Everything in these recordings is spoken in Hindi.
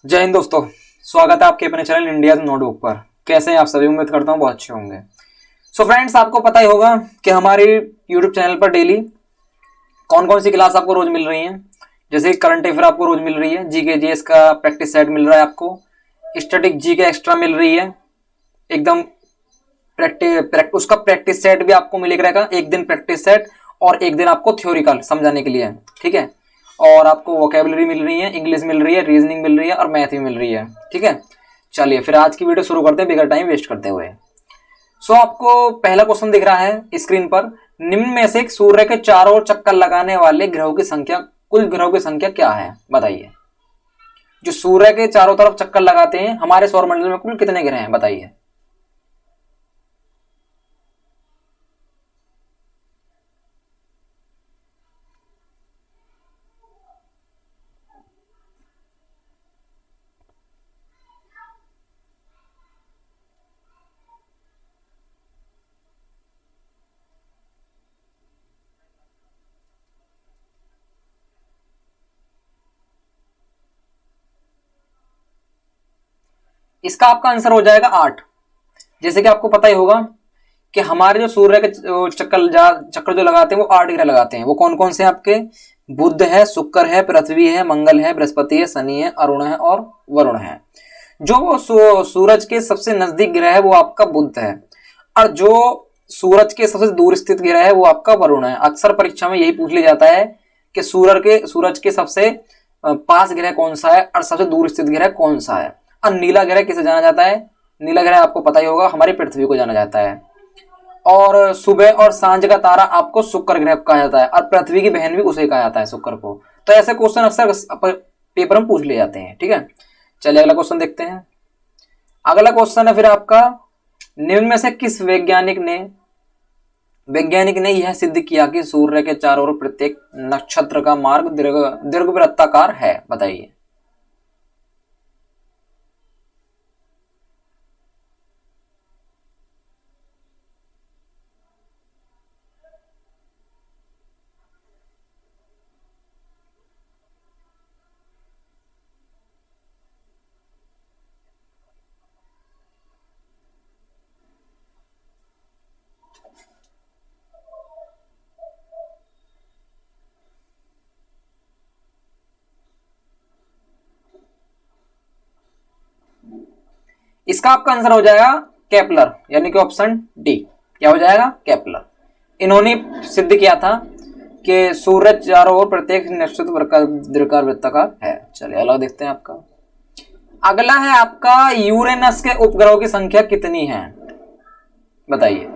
जय हिंद दोस्तों। स्वागत है आपके अपने चैनल इंडिया नोटबुक पर। कैसे हैं आप सभी? उम्मीद करता हूं बहुत अच्छे होंगे। सो फ्रेंड्स, आपको पता ही होगा कि हमारी यूट्यूब चैनल पर डेली कौन कौन सी क्लास आपको रोज मिल रही है। जैसे करंट अफेयर आपको रोज मिल रही है, जीके जीएस का प्रैक्टिस सेट मिल रहा है आपको, स्टैटिक जी के एक्स्ट्रा मिल रही है एकदम उसका प्रैक्टिस सेट भी आपको मिलेगा। एक दिन प्रैक्टिस सेट और एक दिन आपको थ्योरिकल समझाने के लिए, ठीक है। और आपको वोकेबलरी मिल रही है, इंग्लिश मिल रही है, रीजनिंग मिल रही है और मैथ भी मिल रही है, ठीक है। चलिए फिर आज की वीडियो शुरू करते हैं बिगर टाइम वेस्ट करते हुए। सो आपको पहला क्वेश्चन दिख रहा है स्क्रीन पर। निम्न में से सूर्य के चारों ओर चक्कर लगाने वाले ग्रहों की संख्या, कुल ग्रहों की संख्या क्या है? बताइए। जो सूर्य के चारों तरफ चक्कर लगाते हैं, हमारे सौरमंडल में कुल कितने ग्रह हैं? बताइए। इसका आपका आंसर हो जाएगा 8। जैसे कि आपको पता ही होगा कि हमारे जो सूर्य के चक्कर जो लगाते हैं वो 8 ग्रह लगाते हैं। वो कौन कौन से हैं आपके? बुध है, शुक्र है, पृथ्वी है, मंगल है, बृहस्पति है, शनि है, अरुण है और वरुण है। जो सूरज के सबसे नजदीक ग्रह है वो आपका बुध है, और जो सूरज के सबसे दूर स्थित ग्रह है वो आपका वरुण है। अक्सर परीक्षा में यही पूछ लिया जाता है कि सूरज के सबसे पास ग्रह कौन सा है और सबसे दूर स्थित ग्रह कौन सा है। और नीला ग्रह किसे जाना जाता है? नीला ग्रह आपको पता ही होगा, हमारी पृथ्वी को जाना जाता है। और सुबह और सांझ का तारा आपको शुक्र ग्रह कहा जाता है, और पृथ्वी की बहन भी उसे कहा जाता है, शुक्र को। तो ऐसे क्वेश्चन अक्सर पेपर में पूछ लिए जाते हैं, ठीक है। चलिए अगला क्वेश्चन देखते हैं। अगला क्वेश्चन है फिर आपका, निम्न में से किस वैज्ञानिक ने यह सिद्ध किया कि सूर्य के चारों ओर प्रत्येक नक्षत्र का मार्ग दीर्घवृत्ताकार है? बताइए। इसका आपका आंसर हो जाएगा केपलर, यानी कि ऑप्शन डी। क्या हो जाएगा? केपलर। इन्होंने सिद्ध किया था कि सूरज चारों ओर प्रत्येक नक्षत्र दीर्घाकार वृत्ताकार है। चलिए अगला देखते हैं आपका। अगला है आपका, यूरेनस के उपग्रहों की संख्या कितनी है? बताइए।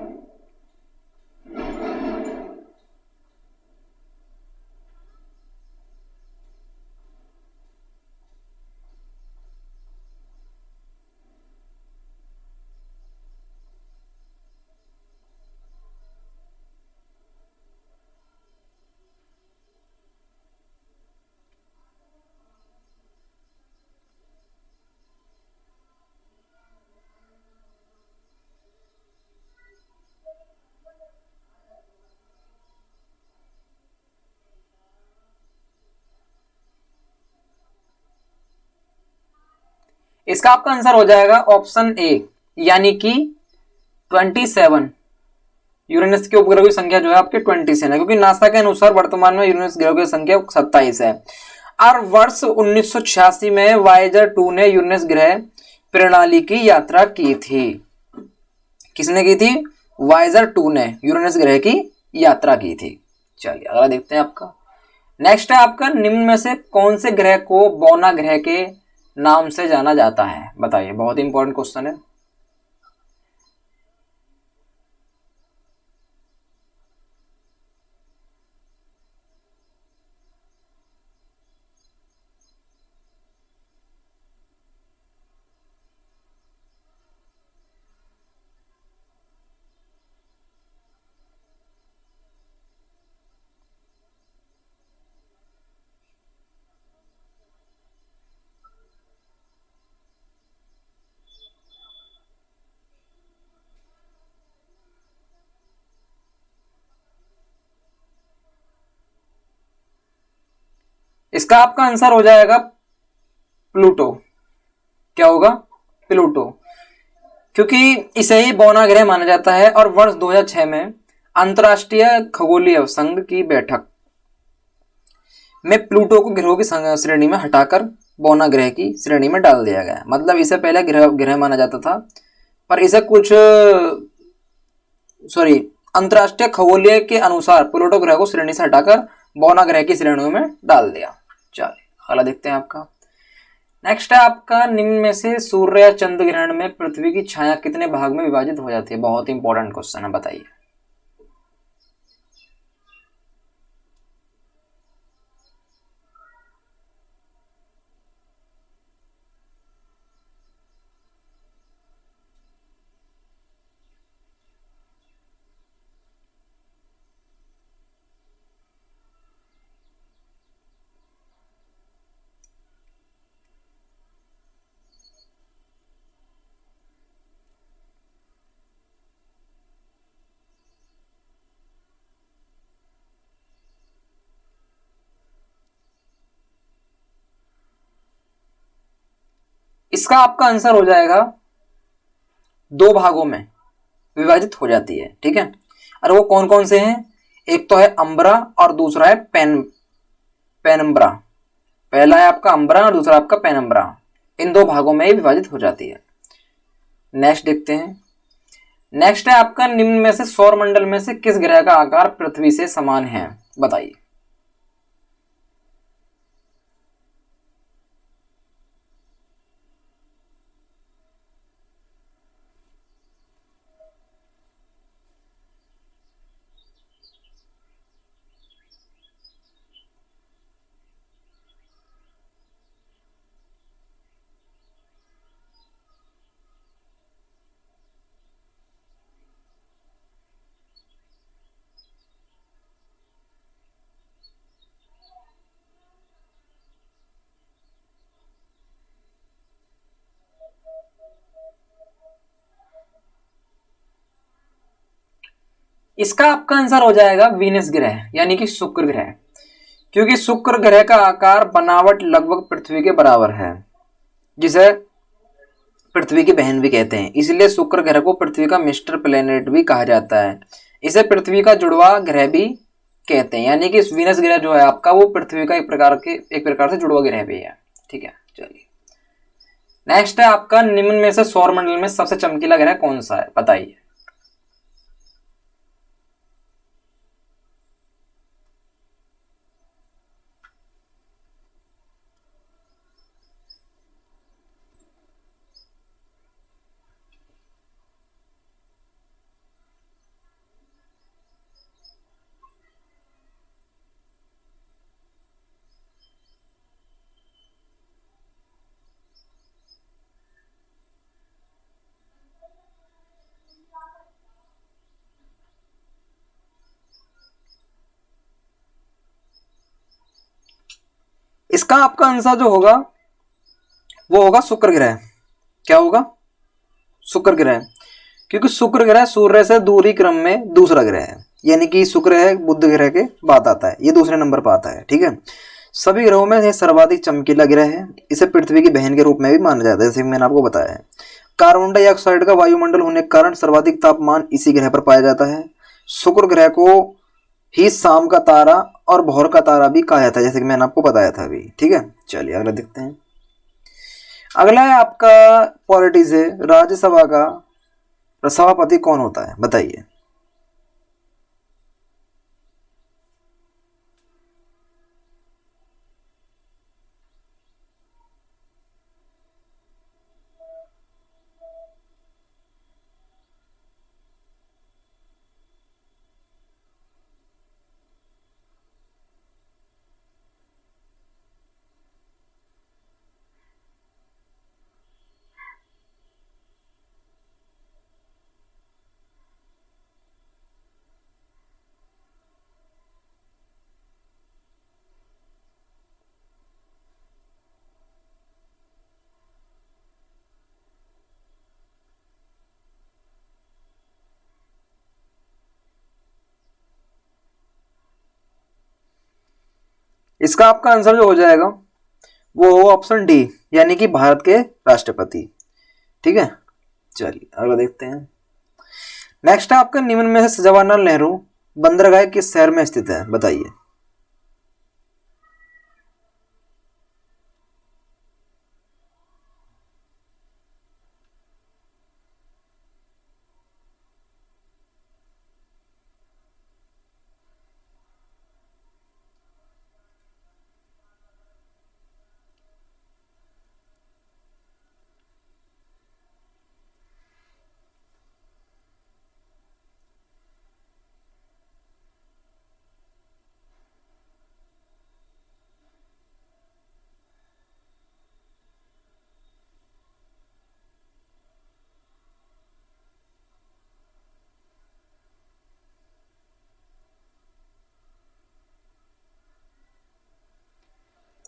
इसका आपका आंसर हो जाएगा ऑप्शन ए, यानी कि 27। यूरेनस के उपग्रहों की संख्या जो है आपके 27 है, क्योंकि नासा के अनुसार वर्तमान में यूरेनस ग्रह की संख्या 27 है। और वर्ष 1986 में वायेजर 2 ने यूरेनस ग्रह प्रणाली की यात्रा की थी। किसने की थी? वायेजर 2 ने यूरेनस ग्रह की यात्रा की थी। चलिए अगला देखते हैं आपका। नेक्स्ट है आपका, निम्न में से कौन से ग्रह को बौना ग्रह के नाम से जाना जाता है? बताइए, बहुत ही इंपॉर्टेंट क्वेश्चन है। इसका आपका आंसर हो जाएगा प्लूटो। क्या होगा? प्लूटो, क्योंकि इसे ही बौना ग्रह माना जाता है। और वर्ष 2006 में अंतर्राष्ट्रीय खगोलीय संघ की बैठक में प्लूटो को ग्रहों की श्रेणी में हटाकर बौना ग्रह की श्रेणी में डाल दिया गया। मतलब इसे पहले ग्रह ग्रह माना जाता था, पर इसे कुछ अंतर्राष्ट्रीय खगोलीय के अनुसार प्लूटो ग्रह को श्रेणी से हटाकर बौना ग्रह की श्रेणियों में डाल दिया। चलिए अगला देखते हैं आपका। नेक्स्ट है आपका, निम्न में से सूर्य या चंद्र ग्रहण में पृथ्वी की छाया कितने भाग में विभाजित हो जाती है? बहुत इंपॉर्टेंट क्वेश्चन है, बताइए। इसका आपका आंसर हो जाएगा, 2 भागों में विभाजित हो जाती है, ठीक है। और वो कौन कौन से हैं? एक तो है अंब्रा और दूसरा है पेनम्ब्रा। पहला है आपका अंब्रा और दूसरा आपका पेनम्ब्रा। इन 2 भागों में ही विभाजित हो जाती है। नेक्स्ट देखते हैं। नेक्स्ट है आपका, निम्न में से सौर मंडल में से किस ग्रह का आकार पृथ्वी से समान है? बताइए। इसका आपका आंसर हो जाएगा वीनस ग्रह, यानी कि शुक्र ग्रह। क्योंकि शुक्र ग्रह का आकार बनावट लगभग पृथ्वी के बराबर है, जिसे पृथ्वी की बहन भी कहते हैं। इसलिए शुक्र ग्रह को पृथ्वी का मिस्टर प्लेनेट भी कहा जाता है। इसे पृथ्वी का जुड़वा ग्रह भी कहते हैं, यानी कि वीनस ग्रह जो है आपका, वो पृथ्वी का एक प्रकार से जुड़वा ग्रह भी है, ठीक है। चलिए नेक्स्ट है आपका, निम्न में से सौर मंडल में सबसे चमकीला ग्रह कौन सा है? बताइए। इसका आपका आंसर जो होगा वो होगा शुक्र ग्रह। क्या होगा? शुक्र ग्रह। क्योंकि शुक्र ग्रह सूर्य से दूरी क्रम में दूसरा ग्रह है, यानी कि शुक्र है बुध ग्रह के बाद आता है, ये दूसरे नंबर पर आता है, ठीक है। सभी ग्रहों में यह सर्वाधिक चमकीला ग्रह है। इसे पृथ्वी की बहन के रूप में भी माना जाता है, जैसे मैंने आपको बताया है। कार्बन डाइऑक्साइड का वायुमंडल होने के कारण सर्वाधिक तापमान इसी ग्रह पर पाया जाता है। शुक्र ग्रह को ही शाम का तारा और भोर का तारा भी कहा जाता है, जैसे कि मैंने आपको बताया था अभी, ठीक है। चलिए अगला देखते हैं। अगला है आपका पॉलिटिक्स है, राज्यसभा का सभापति कौन होता है? बताइए। इसका आपका आंसर जो हो जाएगा वो होगा ऑप्शन डी, यानी कि भारत के राष्ट्रपति। ठीक है, चलिए अगला देखते हैं। नेक्स्ट है आपका, निम्न में से जवाहरलाल नेहरू बंदरगाह किस शहर में स्थित है, बताइए।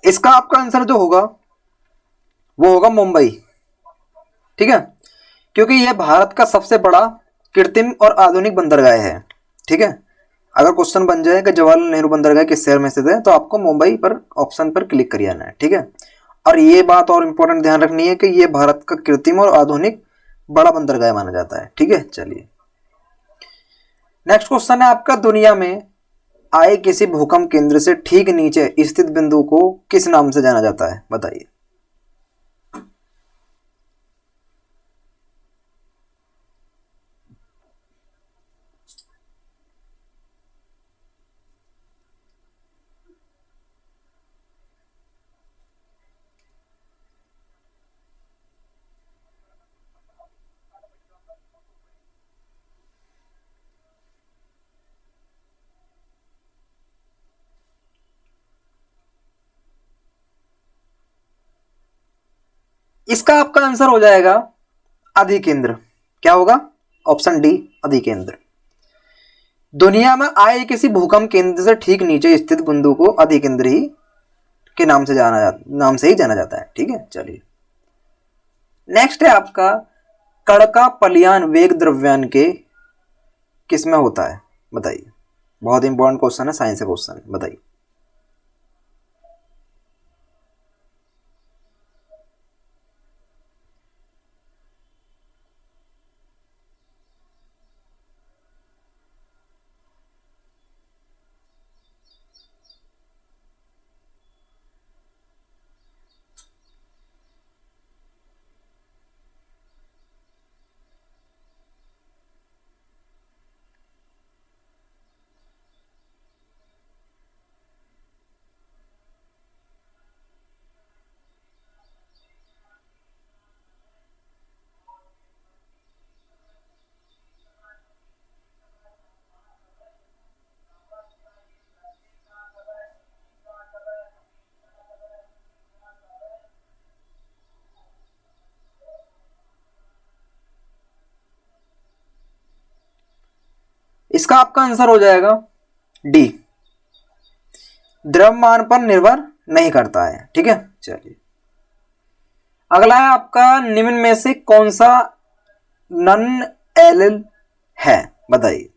इसका आपका आंसर जो होगा वो होगा मुंबई। ठीक है, क्योंकि यह भारत का सबसे बड़ा कृत्रिम और आधुनिक बंदरगाह है। ठीक है, अगर क्वेश्चन बन जाए कि जवाहरलाल नेहरू बंदरगाह किस शहर में स्थित है, तो आपको मुंबई पर ऑप्शन पर क्लिक कर आना है। ठीक है, और ये बात और इंपॉर्टेंट ध्यान रखनी है कि ये भारत का कृत्रिम और आधुनिक बड़ा बंदरगाह माना जाता है। ठीक है, चलिए नेक्स्ट क्वेश्चन है आपका, दुनिया में आए किसी भूकंप केंद्र से ठीक नीचे स्थित बिंदु को किस नाम से जाना जाता है, बताइए। इसका आपका आंसर हो जाएगा अधिकेंद्र। क्या होगा, ऑप्शन डी, अधिकेंद्र। दुनिया में आए किसी भूकंप केंद्र से ठीक नीचे स्थित बिंदु को अधिकेंद्र ही के नाम से ही जाना जाता है। ठीक है, चलिए नेक्स्ट है आपका, कण का पलियान वेग द्रव्यान के किस में होता है, बताइए। बहुत इंपॉर्टेंट क्वेश्चन है, साइंस का क्वेश्चन है, बताइए। इसका आपका आंसर हो जाएगा डी, द्रव्यमान पर निर्भर नहीं करता है। ठीक है, चलिए अगला है आपका, निम्न में से कौन सा नन एलिल है, बताइए।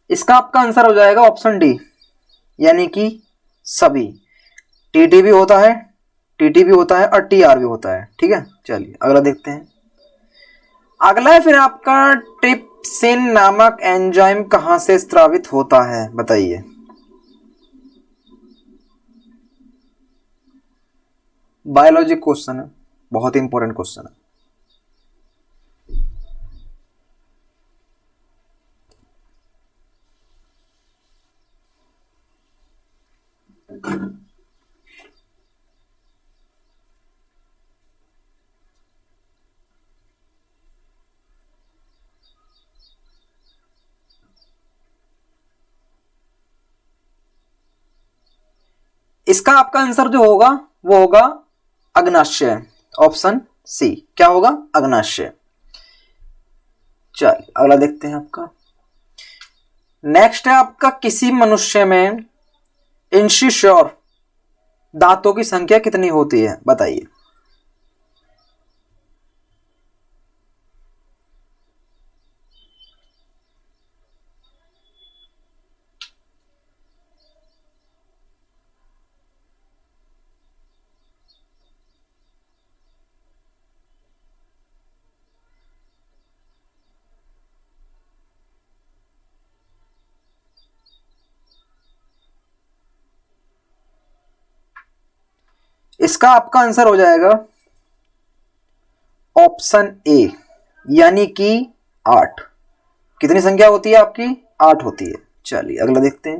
इसका आपका आंसर हो जाएगा ऑप्शन डी, यानी कि सभी। टीटी भी होता है, टीटी भी होता है और टीआर भी होता है। ठीक है, चलिए अगला देखते हैं। अगला है फिर आपका, ट्रिप्सिन नामक एंजाइम कहां से स्रावित होता है, बताइए। बायोलॉजी क्वेश्चन है, बहुत इंपॉर्टेंट क्वेश्चन है। इसका आपका आंसर जो होगा वो होगा अग्नाशय, ऑप्शन सी। क्या होगा? अग्नाशय। चलिए अगला देखते हैं आपका। नेक्स्ट है आपका, किसी मनुष्य में इंशिश्योर दांतों की संख्या कितनी होती है? बताइए। इसका आपका आंसर हो जाएगा ऑप्शन ए, यानी कि 8। कितनी संख्या होती है आपकी? 8 होती है। चलिए अगला देखते हैं।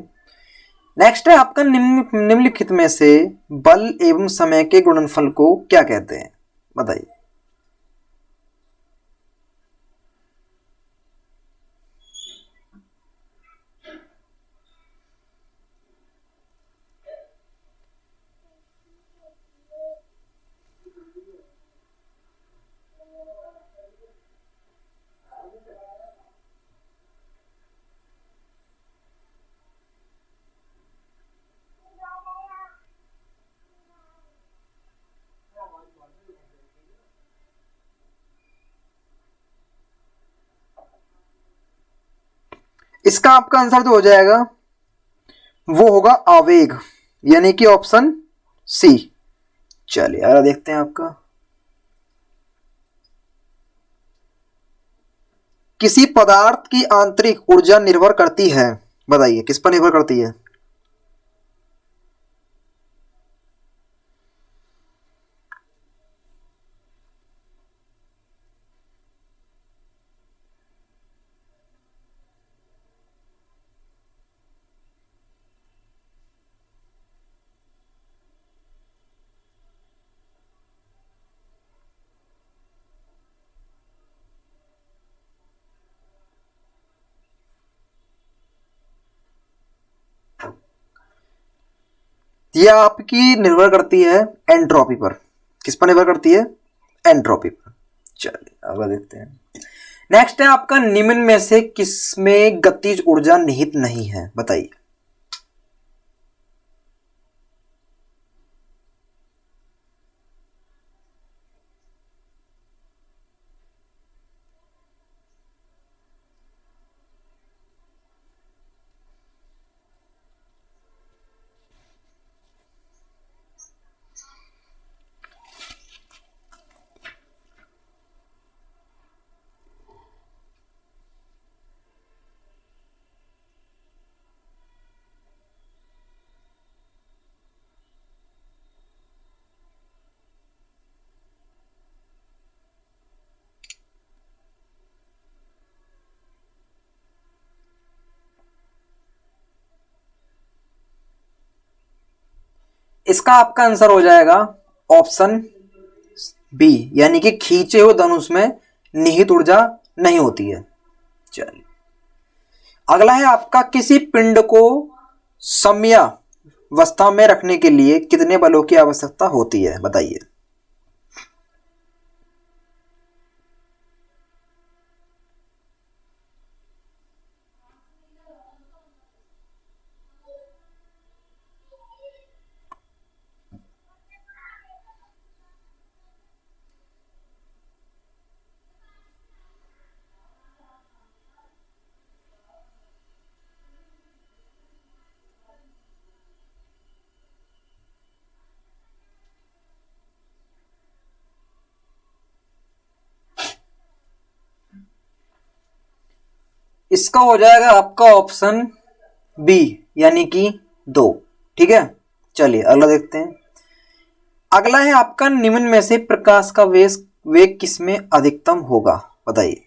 नेक्स्ट है आपका, निम्नलिखित में से बल एवं समय के गुणनफल को क्या कहते हैं? बताइए। इसका आपका आंसर जो हो जाएगा वो होगा आवेग, यानी कि ऑप्शन सी। चलिए अगला देखते हैं आपका। किसी पदार्थ की आंतरिक ऊर्जा निर्भर करती है, बताइए किस पर निर्भर करती है? यह आपकी निर्भर करती है एंट्रोपी पर। किस पर निर्भर करती है? एंट्रोपी पर। चलिए अगला देखते हैं। नेक्स्ट है आपका, निम्न में से किसमें गतिज ऊर्जा निहित नहीं है? बताइए। इसका आपका आंसर हो जाएगा ऑप्शन बी, यानी कि खींचे हुए धनुष में निहित ऊर्जा नहीं होती है। चलिए अगला है आपका, किसी पिंड को समयावस्था में रखने के लिए कितने बलों की आवश्यकता होती है? बताइए। इसका हो जाएगा आपका ऑप्शन बी, यानी कि 2। ठीक है। चलिए अगला देखते हैं। अगला है आपका, निम्न में से प्रकाश का वेग किसमें अधिकतम होगा? बताइए।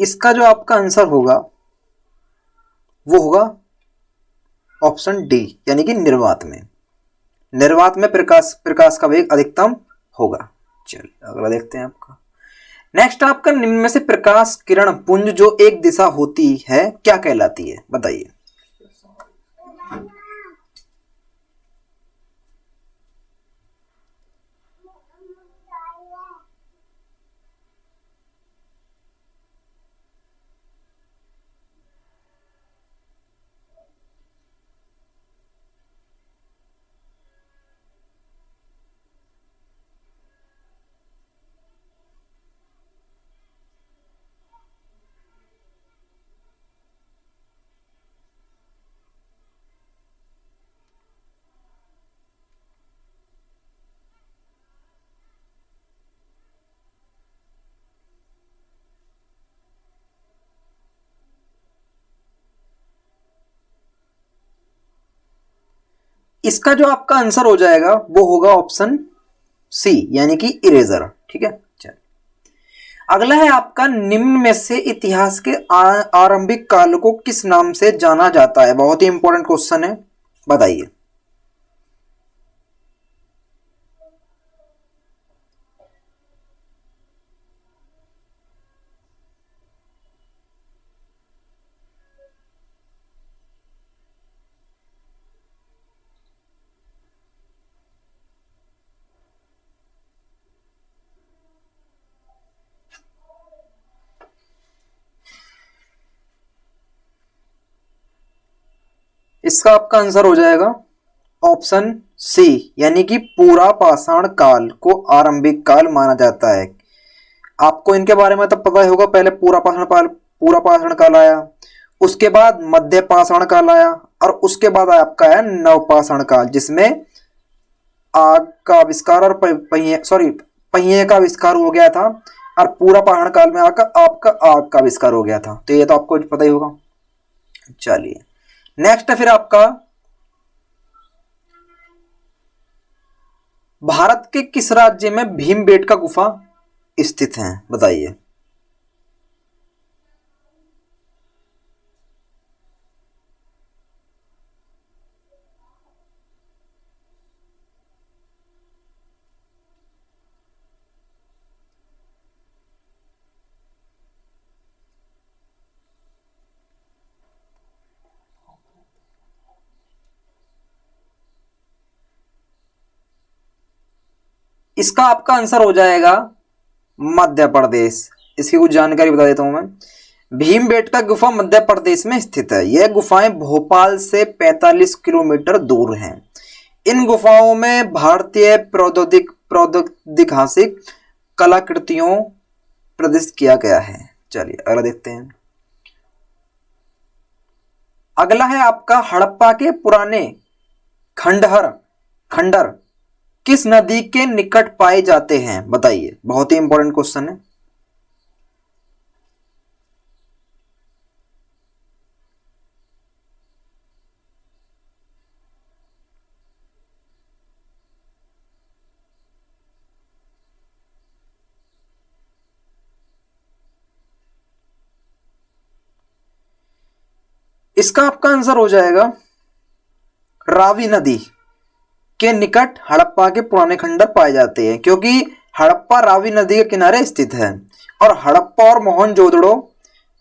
इसका जो आपका आंसर होगा वो होगा ऑप्शन डी, यानी कि निर्वात में। निर्वात में प्रकाश प्रकाश का वेग अधिकतम होगा। चलिए अगला देखते हैं आपका। नेक्स्ट आपका, निम्न में से प्रकाश किरण पुंज जो एक दिशा होती है क्या कहलाती है, बताइए। इसका जो आपका आंसर हो जाएगा वो होगा ऑप्शन सी, यानी कि इरेजर। ठीक है, चल अगला है आपका, निम्न में से इतिहास के आरंभिक काल को किस नाम से जाना जाता है। बहुत ही इंपॉर्टेंट क्वेश्चन है, बताइए। इसका आपका आंसर हो जाएगा ऑप्शन सी, यानी कि पूरा पाषाण काल को आरंभिक काल माना जाता है। आपको इनके बारे में तो पता ही होगा, पहले पूरा पाषाण काल आया, उसके बाद मध्य पाषाण काल आया, और उसके बाद आपका है नव पाषाण काल, जिसमें आग का आविष्कार और पहिए का आविष्कार हो गया था, और पूरा पाषाण काल में आकर आपका आग का आविष्कार हो गया था। तो ये तो आपको पता ही होगा। चलिए नेक्स्ट है फिर आपका, भारत के किस राज्य में भीमबेटका गुफा स्थित है, बताइए। इसका आपका आंसर हो जाएगा मध्य प्रदेश। इसकी कुछ जानकारी बता देता हूं मैं। भीमबेटका गुफा मध्य प्रदेश में स्थित है। यह गुफाएं भोपाल से 45 किलोमीटर दूर हैं। इन गुफाओं में भारतीय प्रौद्योगिक कलाकृतियों प्रदर्शित किया गया है। चलिए अगला देखते हैं। अगला है आपका, हड़प्पा के पुराने खंडहर किस नदी के निकट पाए जाते हैं, बताइए। बहुत ही इंपॉर्टेंट क्वेश्चन है। इसका आपका आंसर हो जाएगा रावी नदी के निकट हड़प्पा के पुराने खंडहर पाए जाते हैं, क्योंकि हड़प्पा रावी नदी के किनारे स्थित है। और हड़प्पा और मोहनजोदड़ो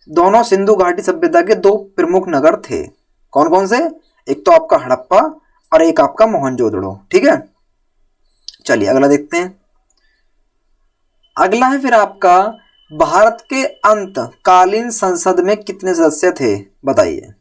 दोनों सिंधु घाटी सभ्यता के दो प्रमुख नगर थे। कौन कौन से? एक तो आपका हड़प्पा और एक आपका मोहनजोदड़ो। ठीक है, चलिए अगला देखते हैं। अगला है फिर आपका, भारत के अंतकालीन संसद में कितने सदस्य थे, बताइए।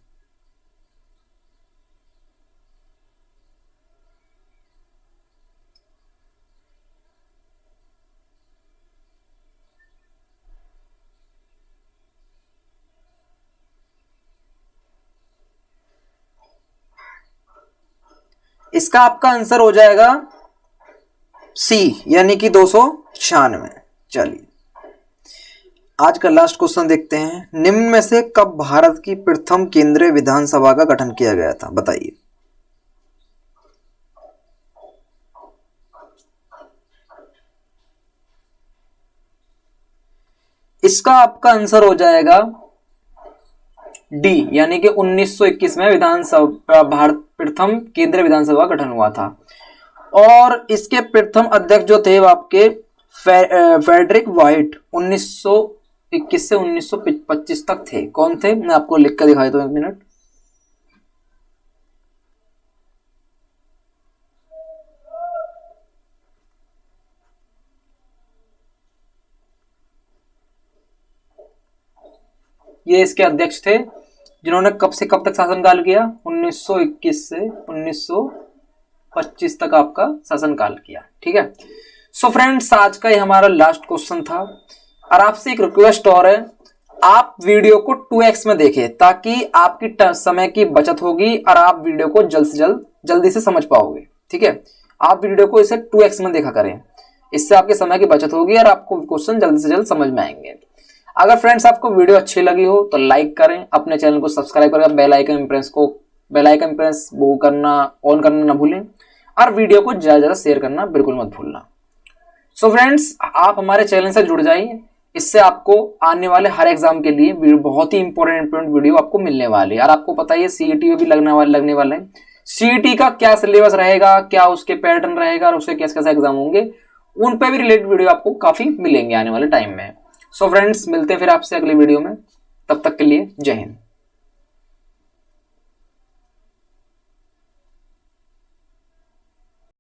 इसका आपका आंसर हो जाएगा सी, यानी कि 296। चलिए आज का लास्ट क्वेश्चन देखते हैं। निम्न में से कब भारत की प्रथम केंद्रीय विधानसभा का गठन किया गया था, बताइए। इसका आपका आंसर हो जाएगा डी, यानी कि 1921 में विधानसभा भारत प्रथम केंद्रीय विधानसभा का गठन हुआ था। और इसके प्रथम अध्यक्ष जो थे वो आपके फ्रेडरिक व्हाइट 1921 से 1925 तक थे। कौन थे, मैं आपको लिख कर दिखाई दूं, 1 मिनट। ये इसके अध्यक्ष थे जिन्होंने कब से कब तक शासनकाल किया, 1921 से 1925 तक आपका शासनकाल किया। ठीक है। सो फ्रेंड्स, आज का ये हमारा लास्ट क्वेश्चन था। और आपसे एक रिक्वेस्ट और है, आप वीडियो को 2x में देखें ताकि आपकी समय की बचत होगी और आप वीडियो को जल्दी से समझ पाओगे। ठीक है, आप वीडियो को इसे 2x में देखा करें, इससे आपके समय की बचत होगी और आपको क्वेश्चन जल्द से जल्द समझ में आएंगे। अगर फ्रेंड्स आपको वीडियो अच्छी लगी हो तो लाइक करें, अपने चैनल को सब्सक्राइब करें, बेल आइकन प्रेस वो करना ऑन करना ना भूलें, और वीडियो को ज्यादा शेयर करना बिल्कुल मत भूलना। सो फ्रेंड्स, आप हमारे चैनल से जुड़ जाइए, इससे आपको आने वाले हर एग्जाम के लिए बहुत ही इंपॉर्टेंट वीडियो आपको मिलने वाली है। और आपको पता है सीईटी में भी लगने वाले हैं। सीईटी का क्या सिलेबस रहेगा, क्या उसके पैटर्न रहेगा और उसके कैसे कैसे एग्जाम होंगे, उन पे भी रिलेटेड वीडियो आपको काफी मिलेंगे आने वाले टाइम में। सो फ्रेंड्स, मिलते हैं फिर आपसे अगले वीडियो में, तब तक के लिए जय हिंद।